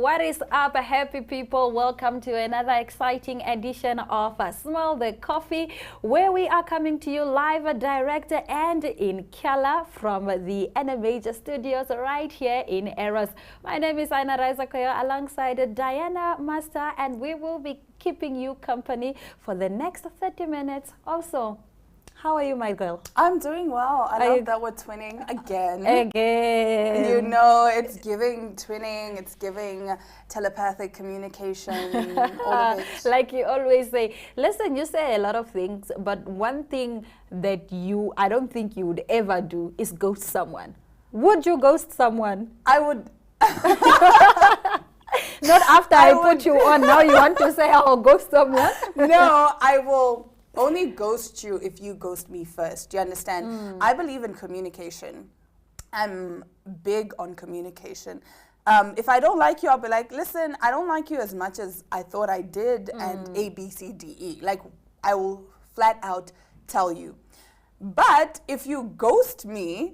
What is up, happy people? Welcome to another exciting edition of Smell the Coffee, where we are coming to you live, direct, and in color from the Animator Studios right here in Eros. My name is Aina Raizakoyo alongside Diana Master, and we will be keeping you company for the next 30 minutes also. How are you, my girl? I'm doing well. I love that we're twinning again. Again. You know, it's giving twinning, it's giving telepathic communication, all of it. Like you always say, listen, you say a lot of things, but one thing that I don't think you would ever do is ghost someone. Would you ghost someone? I would. Not after I put you on, now you want to say I'll ghost someone? No, I will only ghost you if you ghost me first. Do you understand? I believe in communication. I'm big on communication. If I don't like you, I'll be like, listen, I don't like you as much as I thought I did, and A, B, C, D, E. Like, I will flat out tell you. But if you ghost me,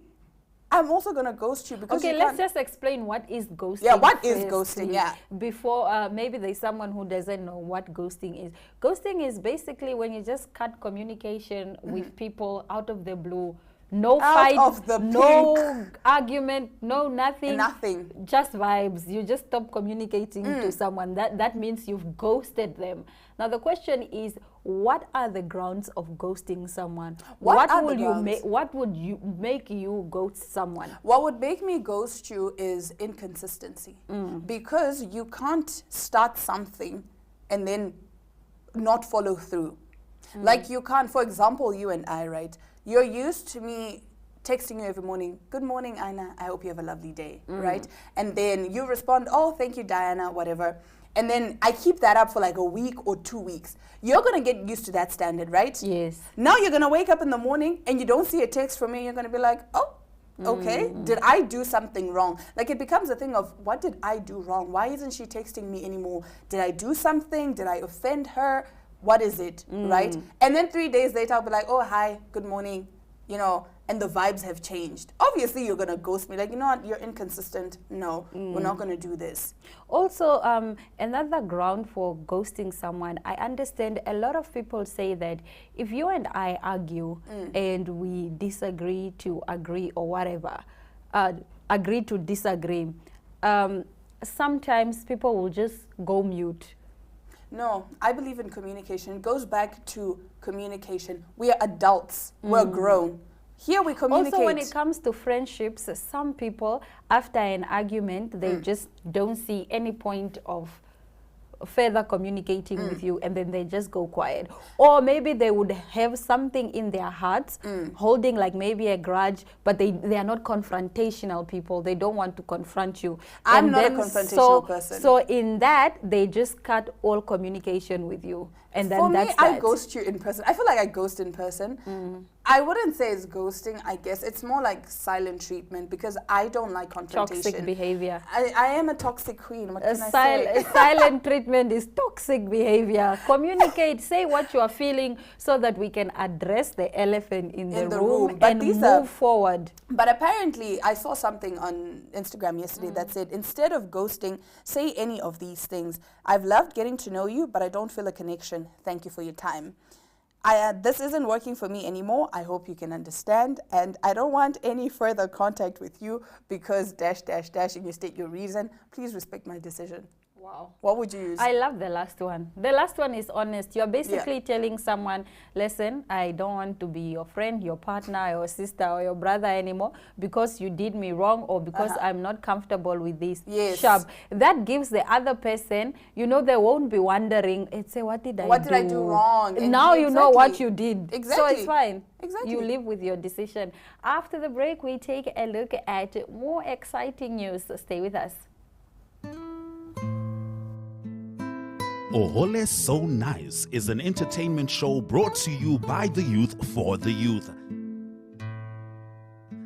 I'm also going to ghost you because let's just explain what is ghosting. Yeah, what is ghosting? Yeah. Before, maybe there's someone who doesn't know what ghosting is. Ghosting is basically when you just cut communication with people out of the blue. No fight, no argument, no nothing. Nothing. Just vibes. You just stop communicating to someone. That means you've ghosted them. Now the question is, what are the grounds of ghosting someone? What would make you ghost someone? What would make me ghost you is inconsistency. Because you can't start something and then not follow through. Like you can't, for example, you and I, right? You're used to me texting you every morning, good morning, Aina, I hope you have a lovely day, right? And then you respond, oh, thank you, Diana, whatever. And then I keep that up for like a week or 2 weeks. You're going to get used to that standard, right? Yes. Now you're going to wake up in the morning and you don't see a text from me. You're going to be like, oh, okay. Did I do something wrong? Like it becomes a thing of, what did I do wrong? Why isn't she texting me anymore? Did I do something? Did I offend her? What is it, right? And then 3 days later, I'll be like, oh, hi, good morning, you know, and the vibes have changed. Obviously, you're going to ghost me. Like, you know what, you're inconsistent. No, we're not going to do this. Also, another ground for ghosting someone, I understand a lot of people say that if you and I argue and we disagree to agree or whatever, agree to disagree, sometimes people will just go mute. No, I believe in communication. It goes back to communication. We are adults. We're grown. Here we communicate. Also, when it comes to friendships, some people, after an argument, they just don't see any point of further communicating with you, and then they just go quiet. Or maybe they would have something in their hearts, holding like maybe a grudge, but they are not confrontational people. They don't want to confront you. I'm not a confrontational person. So in that, they just cut all communication with you. And then for that's me, I ghost you in person. I feel like I ghost in person. I wouldn't say it's ghosting, I guess. It's more like silent treatment because I don't like confrontation. Toxic behavior. I am a toxic queen. What can I say? Silent treatment is toxic behavior. Communicate, say what you are feeling so that we can address the elephant in the room and move forward. But apparently, I saw something on Instagram yesterday that said, instead of ghosting, say any of these things. I've loved getting to know you, but I don't feel a connection. Thank you for your time. This isn't working for me anymore. I hope you can understand. And I don't want any further contact with you because ... and you state your reason. Please respect my decision. Wow. What would you use? I love the last one. The last one is honest. You're basically telling someone, listen, I don't want to be your friend, your partner, your sister, or your brother anymore because you did me wrong or because I'm not comfortable with this. Yes. Sharp. That gives the other person, you know, they won't be wondering, say, what did I do wrong? And now you know what you did. Exactly. So it's fine. Exactly. You live with your decision. After the break, we take a look at more exciting news. Stay with us. Ohole So Nice is an entertainment show brought to you by the youth for the youth.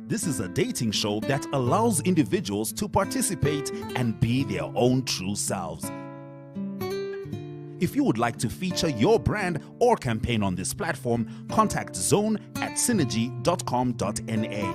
This is a dating show that allows individuals to participate and be their own true selves. If you would like to feature your brand or campaign on this platform, contact zone@synergy.com.na.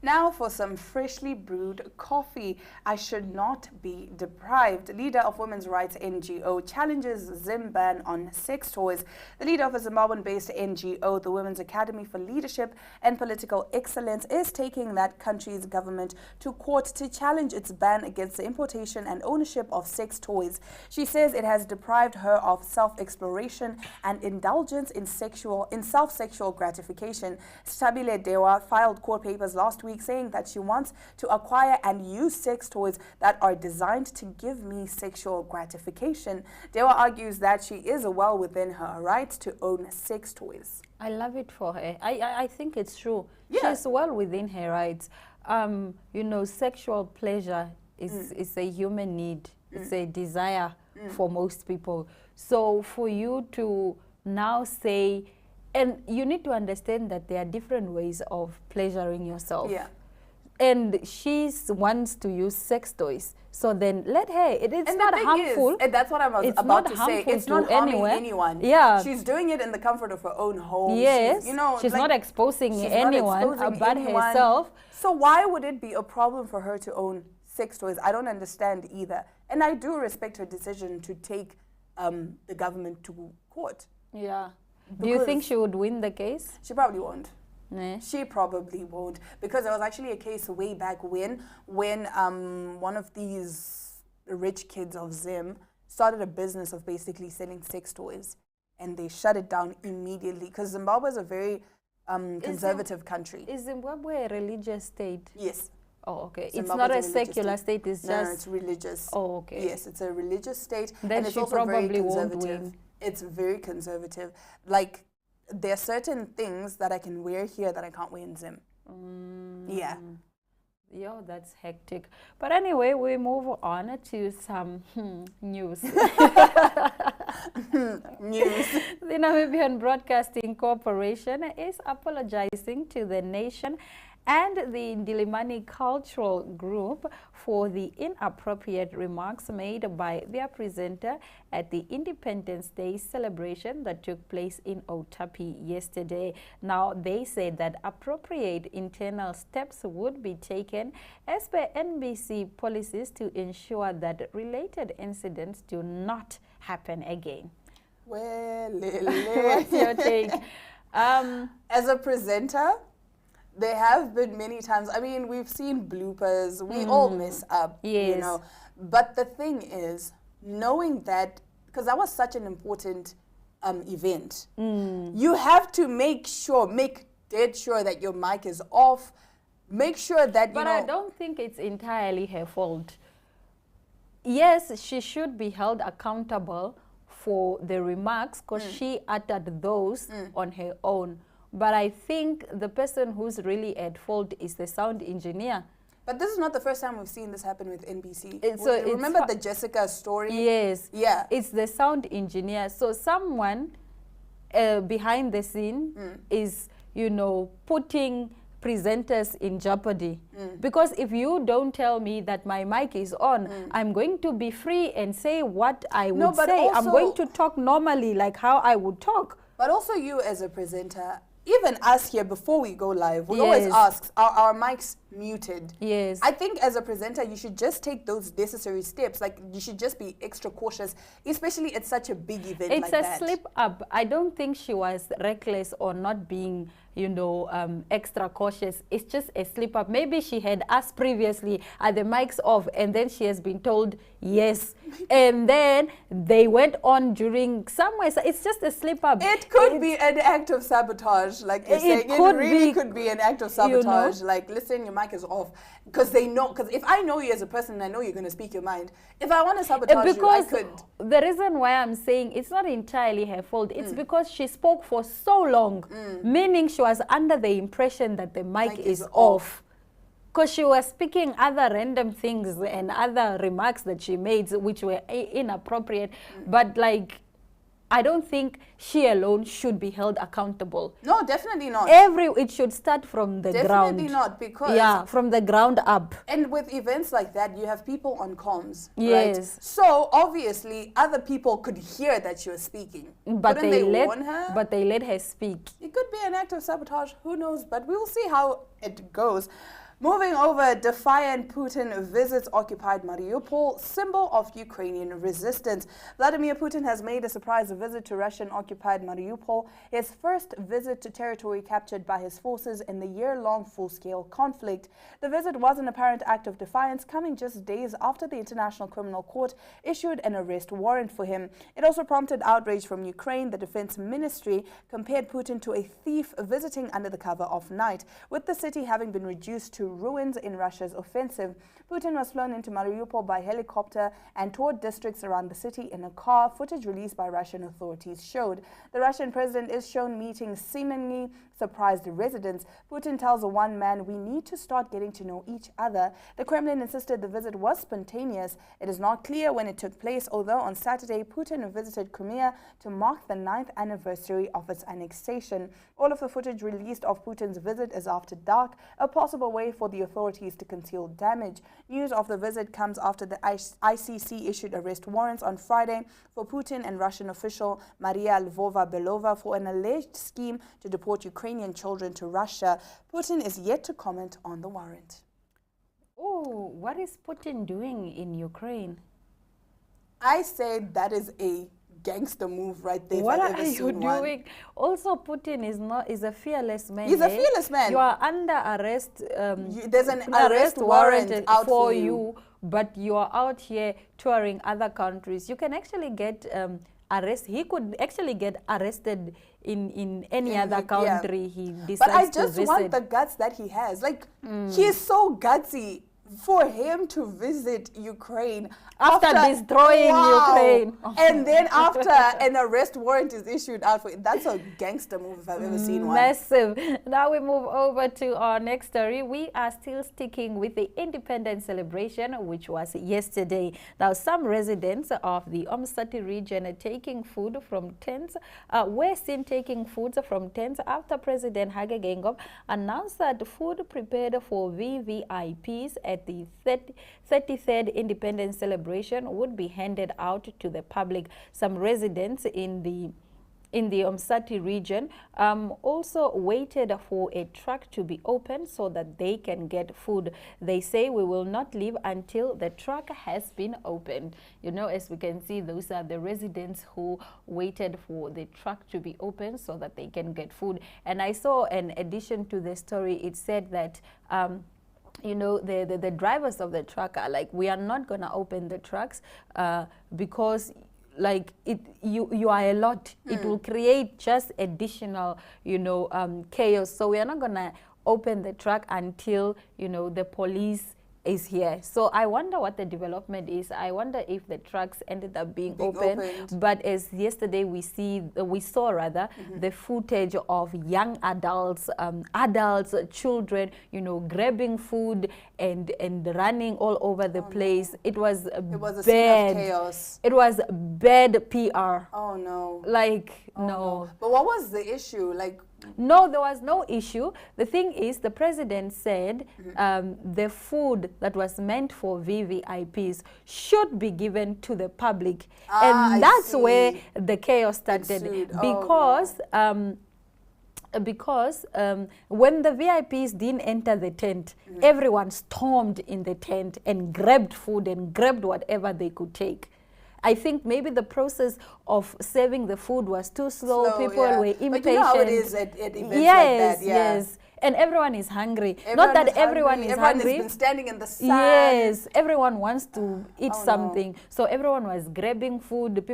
Now for some freshly brewed coffee. I should not be deprived. Leader of women's rights NGO challenges Zim ban on sex toys. The leader of a Zimbabwean-based NGO, the Women's Academy for Leadership and Political Excellence, is taking that country's government to court to challenge its ban against the importation and ownership of sex toys. She says it has deprived her of self-exploration and indulgence in self-sexual gratification. Stabile Dewa filed court papers last week saying that she wants to acquire and use sex toys that are designed to give me sexual gratification. Dewa argues that she is well within her rights to own sex toys. I love it for her. I think it's true. Yeah. She's well within her rights. You know, sexual pleasure is a human need. It's a desire for most people. So for you to now say, and you need to understand that there are different ways of pleasuring yourself. Yeah. And she wants to use sex toys. So then let her. It's not harmful. And that's what I was about to say. It's not harming anyone. Yeah. She's doing it in the comfort of her own home. Yes. She's not exposing anyone about herself. So why would it be a problem for her to own sex toys? I don't understand either. And I do respect her decision to take the government to court. Yeah. Do you think she would win the case? She probably won't. Nah. She probably won't, because there was actually a case way back when one of these rich kids of Zim started a business of basically selling sex toys, and they shut it down immediately because Zimbabwe is a very conservative country. Is Zimbabwe a religious state? Yes. Oh, okay. Zimbabwe it's not a is secular state. It's no, just. it's religious. Oh, okay. Yes, it's a religious state, Then and it's she also probably very won't conservative. win. It's very conservative. Like, there are certain things that I can wear here that I can't wear in Zim. Yeah. Yo, that's hectic. But anyway, we move on to some news. News. The Namibian Broadcasting Corporation is apologizing to the nation and the Ndilimani Cultural Group for the inappropriate remarks made by their presenter at the Independence Day celebration that took place in Otapi yesterday. Now, they said that appropriate internal steps would be taken as per NBC policies to ensure that related incidents do not happen again. Well, What's your take? As a presenter, there have been many times. I mean, we've seen bloopers. We all mess up, Yes. you know. But the thing is, knowing that, because that was such an important event, you have to make dead sure that your mic is off. Make sure that, But I don't think it's entirely her fault. Yes, she should be held accountable for the remarks because she uttered those on her own. But I think the person who's really at fault is the sound engineer. But this is not the first time we've seen this happen with NBC. Remember the Jessica story? Yes. Yeah. It's the sound engineer. So someone behind the scene is, you know, putting presenters in jeopardy. Because if you don't tell me that my mic is on, I'm going to be free and say what I would say. I'm going to talk normally like how I would talk. But also you as a presenter, even us here before we go live, we always ask, are our mics muted? Yes. I think as a presenter, you should just take those necessary steps. Like, you should just be extra cautious, especially at such a big event like that. It's a slip up. I don't think she was reckless or not being, you know, extra cautious. It's just a slip up. Maybe she had asked previously, are the mics off? And then she has been told yes. And then they went on during somewhere. So it's just a slip up. It could be an act of sabotage, like you're saying. It really could be an act of sabotage. You know? Like, listen, your mic is off. Because they know, because if I know you as a person and I know you're going to speak your mind, if I want to sabotage you, I could. The reason why I'm saying it's not entirely her fault, it's because she spoke for so long, meaning she was under the impression that the mic is off. Because she was speaking other random things and other remarks that she made which were inappropriate. But like, I don't think she alone should be held accountable. No, definitely not. It should start from the ground. Definitely not, because... Yeah, from the ground up. And with events like that, you have people on comms, yes. right? So, obviously, other people could hear that she was speaking. But Couldn't they warn her? But they let her speak. It could be an act of sabotage, who knows? But we'll see how it goes. Moving over, defiant Putin visits occupied Mariupol, symbol of Ukrainian resistance. Vladimir Putin has made a surprise visit to Russian-occupied Mariupol, his first visit to territory captured by his forces in the year-long full-scale conflict. The visit was an apparent act of defiance, coming just days after the International Criminal Court issued an arrest warrant for him. It also prompted outrage from Ukraine. The Defense Ministry compared Putin to a thief visiting under the cover of night, with the city having been reduced to ruins in Russia's offensive. Putin was flown into Mariupol by helicopter and toured districts around the city in a car. Footage released by Russian authorities showed. The Russian president is shown meeting seemingly surprised residents. Putin tells one man, "We need to start getting to know each other." The Kremlin insisted the visit was spontaneous. It is not clear when it took place, although on Saturday Putin visited Crimea to mark the 9th anniversary of its annexation. All of the footage released of Putin's visit is after dark, a possible way for the authorities to conceal damage. News of the visit comes after the ICC issued arrest warrants on Friday for Putin and Russian official Maria Lvova-Belova for an alleged scheme to deport Ukrainian children to Russia. Putin is yet to comment on the warrant. Oh, what is Putin doing in Ukraine? I say that is a gangster move right there. What are you doing? Also, Putin is a fearless man. He's a fearless man. You are under arrest. There's an arrest warrant out for you, but you are out here touring other countries. You can actually get arrested. He could actually get arrested in any other country he decides to visit. But I just want the guts that he has. Like, he is so gutsy. For him to visit Ukraine after destroying Ukraine, and then after an arrest warrant is issued out for it, that's a gangster move if I've ever seen one. Massive. Now we move over to our next story. We are still sticking with the independence celebration, which was yesterday. Now, some residents of the Omsati region are taking food from tents. Were seen taking food from tents after President Hage Geingob announced that food prepared for VVIPs at the 33rd Independence Celebration would be handed out to the public. Some residents in the Omsati region also waited for a truck to be opened so that they can get food. They say, "We will not leave until the truck has been opened." You know, as we can see, those are the residents who waited for the truck to be opened so that they can get food. And I saw an addition to the story. It said that you know, the drivers of the truck are like, "We are not going to open the trucks because like you are a lot. It will create just additional, you know, chaos. So we are not going to open the truck until, you know, the police is here." So I wonder what the development is. I wonder if the trucks ended up being opened. But as yesterday we saw the footage of young adults, children, you know, grabbing food and running all over the place. No. It was a scene of chaos. It was bad PR. Oh no. Like no. No. But what was the issue? Like, no, there was no issue. The thing is, the president said the food that was meant for VVIPs should be given to the public. And that's where the chaos started. Because when the VIPs didn't enter the tent, everyone stormed in the tent and grabbed food and grabbed whatever they could take. I think maybe the process of serving the food was too slow. People were impatient. But you know how it is at events like that. Yes. And everyone is hungry. Not that everyone is hungry. Everyone has been standing in the sun. Yes, everyone wants to eat something. No. So everyone was grabbing food.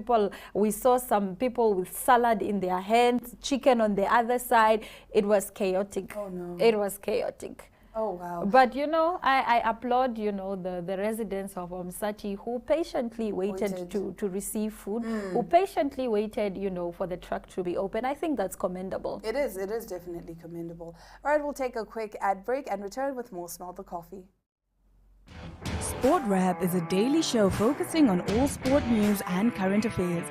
We saw some people with salad in their hands, chicken on the other side. It was chaotic. Oh no. It was chaotic. Oh, wow. But, you know, I applaud, you know, the residents of Omsati who patiently waited to receive food, who patiently waited, you know, for the truck to be open. I think that's commendable. It is definitely commendable. All right, we'll take a quick ad break and return with more Smell the Coffee. Sport Wrap is a daily show focusing on all sport news and current affairs.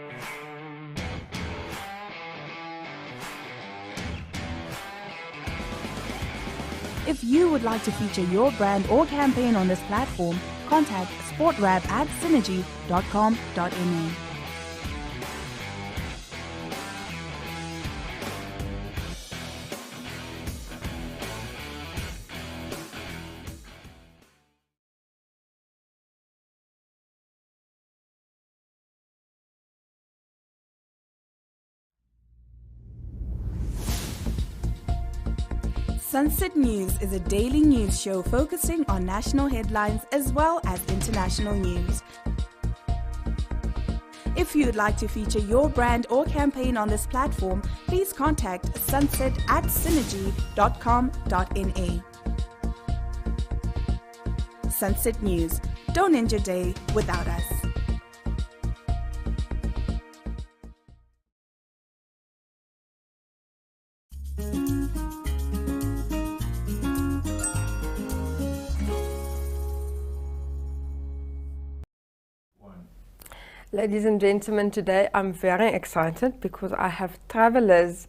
If you would like to feature your brand or campaign on this platform, contact sportwrap@synergy.com.ma. Sunset News is a daily news show focusing on national headlines as well as international news. If you'd like to feature your brand or campaign on this platform, please contact sunset@synergy.com.na. Sunset News. Don't end your day without us. Ladies and gentlemen, today I'm very excited because I have travelers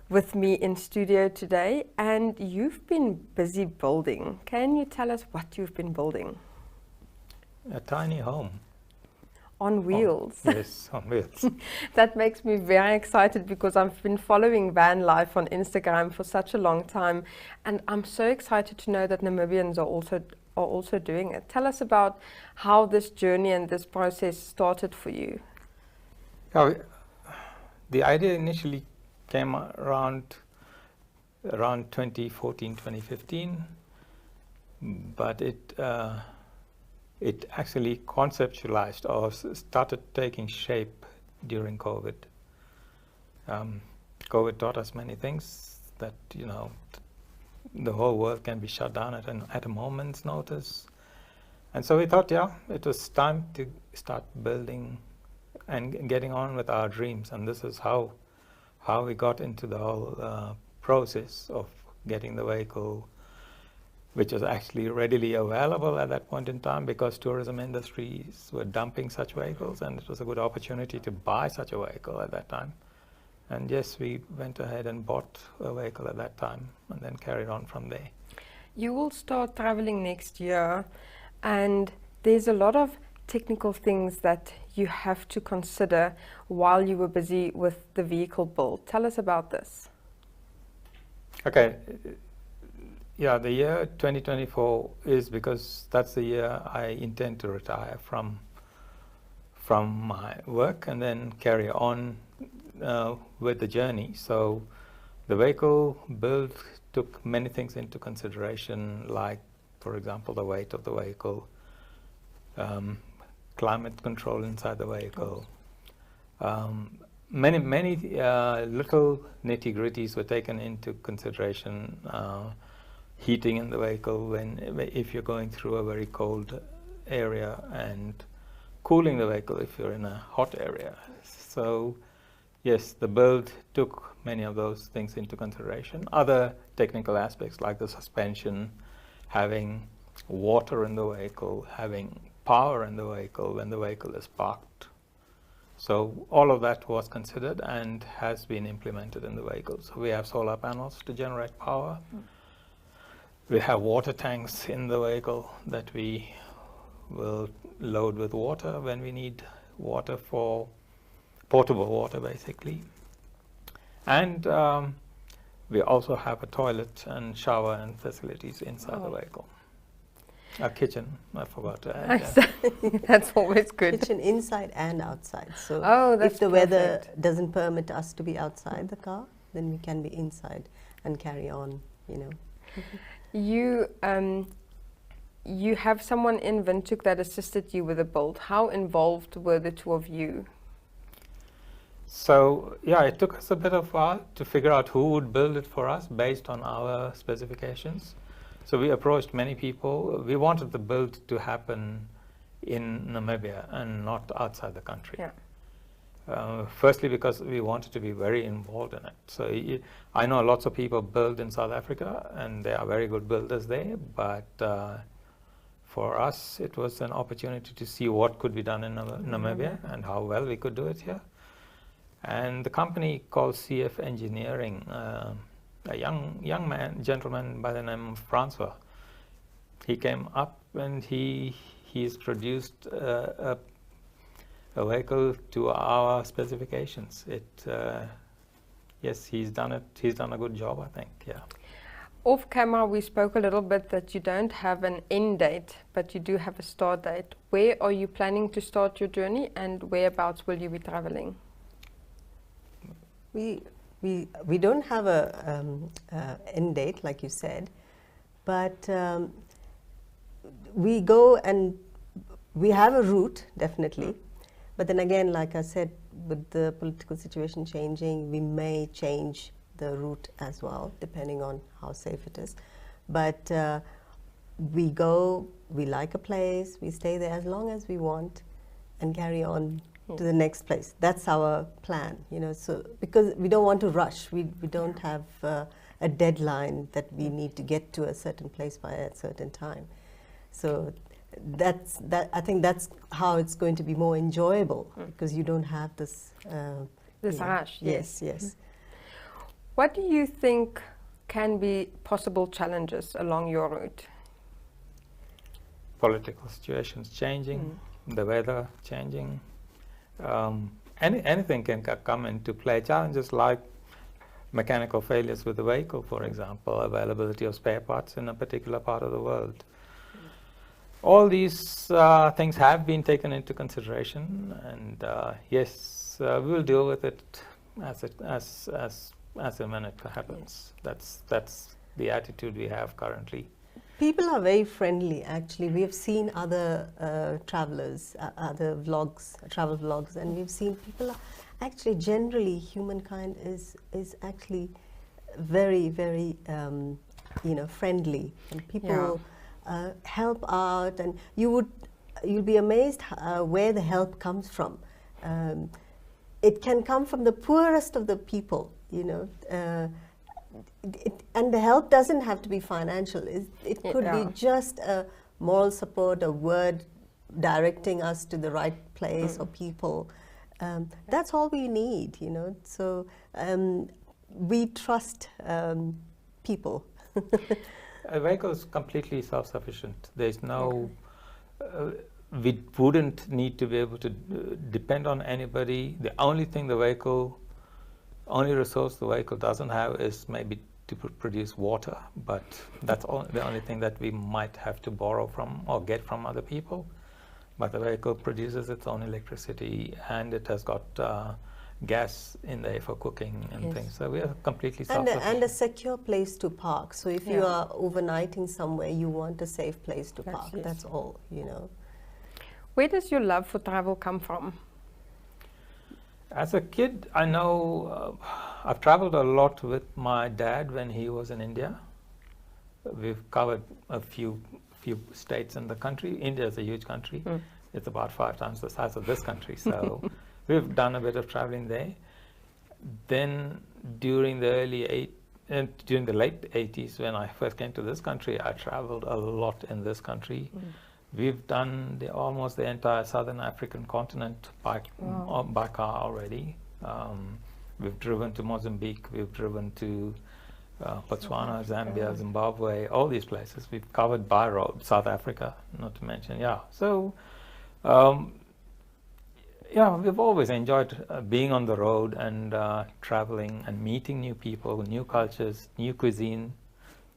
with me in studio today, and you've been busy building. Can you tell us what you've been building? A tiny home. On wheels. Oh, yes, on wheels. That makes me very excited because I've been following van life on Instagram for such a long time, and I'm so excited to know that Namibians are also doing it. Tell us about how this journey and this process started for you. The idea initially came around 2014, 2015, but it actually conceptualized or started taking shape during COVID. COVID taught us many things that, the whole world can be shut down at a moment's notice. And so we thought, it was time to start building and getting on with our dreams. And this is how we got into the whole process of getting the vehicle, which was actually readily available at that point in time because tourism industries were dumping such vehicles, and it was a good opportunity to buy such a vehicle at that time. And yes, we went ahead and bought a vehicle at that time and then carried on from there. You will start traveling next year, and there's a lot of technical things that you have to consider while you were busy with the vehicle build. Tell us about this. Okay. Yeah, the year 2024 is because that's the year I intend to retire from my work and then carry on with the journey. So the vehicle build took many things into consideration, like, for example, the weight of the vehicle, climate control inside the vehicle. Many little nitty-gritties were taken into consideration. Heating in the vehicle if you're going through a very cold area, and cooling the vehicle if you're in a hot area. So yes, the build took many of those things into consideration. Other technical aspects like the suspension, having water in the vehicle, having power in the vehicle when the vehicle is parked. So all of that was considered and has been implemented in the vehicle. So we have solar panels to generate power. We have water tanks in the vehicle that we will load with water when we need water for portable water, basically. And we also have a toilet and shower and facilities inside the vehicle. A kitchen, I forgot to add. That's always good. Kitchen inside and outside. So that's if the perfect. weather doesn't permit us to be outside the car, then we can be inside and carry on, You have someone in Windhoek that assisted you with the build. How involved were the two of you? So it took us a bit of a while to figure out who would build it for us based on our specifications. So we approached many people. We wanted the build to happen in Namibia and not outside the country. Yeah. Firstly, because we wanted to be very involved in it. So I know lots of people build in South Africa, and they are very good builders there, but for us, it was an opportunity to see what could be done in Namibia and how well we could do it here. And the company called CF Engineering, a young gentleman by the name of Francois, he came up and he's produced a vehicle to our specifications. Yes, he's done it. He's done a good job, I think. Yeah. Off camera, we spoke a little bit that you don't have an end date, but you do have a start date. Where are you planning to start your journey, and whereabouts will you be traveling? We we don't have a end date, like you said, but we go and we have a route, definitely. But then again, like I said, with the political situation changing, we may change the route as well, depending on how safe it is. But we go, we like a place, we stay there as long as we want, and carry on to the next place. That's our plan, you know. So because we don't want to rush, we don't have a deadline that we need to get to a certain place by a certain time. So I think that's how it's going to be more enjoyable, because you don't have this This rush. Yes, yes. What do you think can be possible challenges along your route? Political situations changing, the weather changing. Anything can come into play. Challenges like mechanical failures with the vehicle, for example, availability of spare parts in a particular part of the world. All these things have been taken into consideration, and yes, we'll deal with it as and when it happens. That's the attitude we have currently. People are very friendly, actually. We have seen other travelers, other vlogs, travel vlogs, and we've seen people are actually, generally, humankind is actually very, very, friendly, and people help out, and you'll be amazed where the help comes from. It can come from the poorest of the people, you know. And the help doesn't have to be financial. It could be just a moral support, a word directing us to the right place or people. That's all we need, you know. So we trust people. A vehicle is completely self-sufficient. There's no, we wouldn't need to be able to depend on anybody. The only thing only resource the vehicle doesn't have is maybe to produce water, but that's the only thing that we might have to borrow from or get from other people. But the vehicle produces its own electricity, and it has got gas in there for cooking and things. So we are completely self-sufficient. And a secure place to park. So if you are overnighting somewhere, you want a safe place to park. That's all, you know. Where does your love for travel come from? As a kid, I know I've traveled a lot with my dad when he was in India. We've covered a few states in the country. India is a huge country. It's about 5 times the size of this country. So we've done a bit of traveling there. Then during the late 80s, when I first came to this country, I traveled a lot in this country. We've done almost the entire southern African continent by car already. We've driven to Mozambique, we've driven to Botswana, Zambia, Zimbabwe, all these places. We've covered by road, South Africa, not to mention, So, we've always enjoyed being on the road and traveling and meeting new people, new cultures, new cuisine.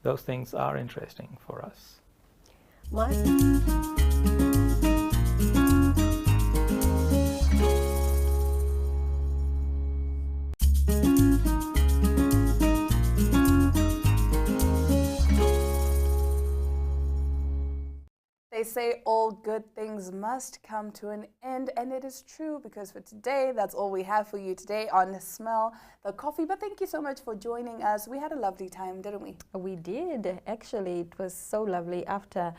Those things are interesting for us. They say all good things must come to an end, and it is true, because for today, that's all we have for you today on Smell the Coffee. But thank you so much for joining us. We had a lovely time, didn't we? We did. Actually, it was so lovely after,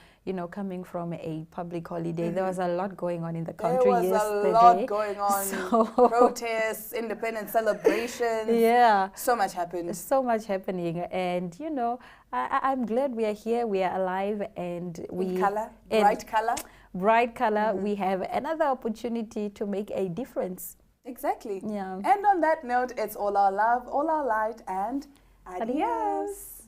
coming from a public holiday. There was a lot going on in the country yesterday. There was a lot going on. Protests, independence celebrations. Yeah. So much happened. So much happening. And, I'm glad we are here, we are alive, and we... Bright color. Bright color. We have another opportunity to make a difference. Exactly. Yeah. And on that note, it's all our love, all our light, and adios.